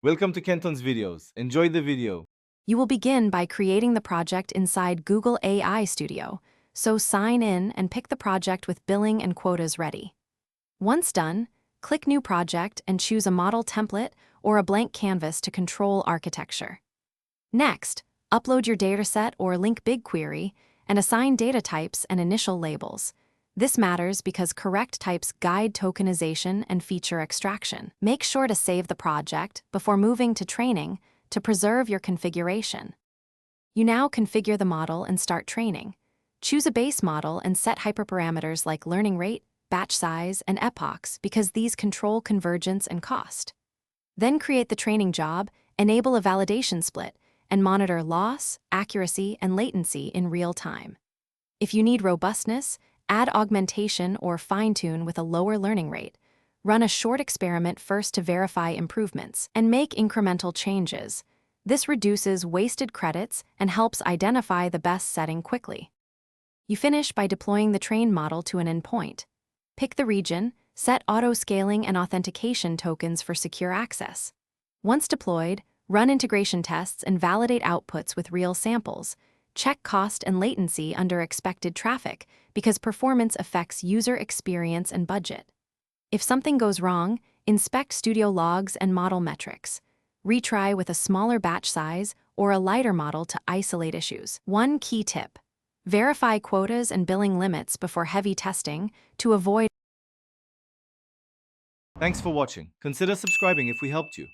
Welcome to Kenton's videos. Enjoy the video. You will begin by creating the project inside Google AI Studio, so sign in and pick the project with billing and quotas ready. Once done, click New Project and choose a model template or a blank canvas to control architecture. Next, upload your dataset or link BigQuery and assign data types and initial labels. This matters because correct types guide tokenization and feature extraction. Make sure to save the project before moving to training to preserve your configuration. You now configure the model and start training. Choose a base model and set hyperparameters like learning rate, batch size, and epochs because these control convergence and cost. Then create the training job, enable a validation split, and monitor loss, accuracy, and latency in real time. If you need robustness, add augmentation or fine-tune with a lower learning rate. Run a short experiment first to verify improvements, and make incremental changes. This reduces wasted credits and helps identify the best setting quickly. You finish by deploying the trained model to an endpoint. Pick the region, set auto-scaling and authentication tokens for secure access. Once deployed, run integration tests and validate outputs with real samples. Check cost and latency under expected traffic because performance affects user experience and budget. If something goes wrong, inspect studio logs and model metrics. Retry with a smaller batch size or a lighter model to isolate issues. One key tip: verify quotas and billing limits before heavy testing to avoid. Thanks for watching. Consider subscribing if we helped you.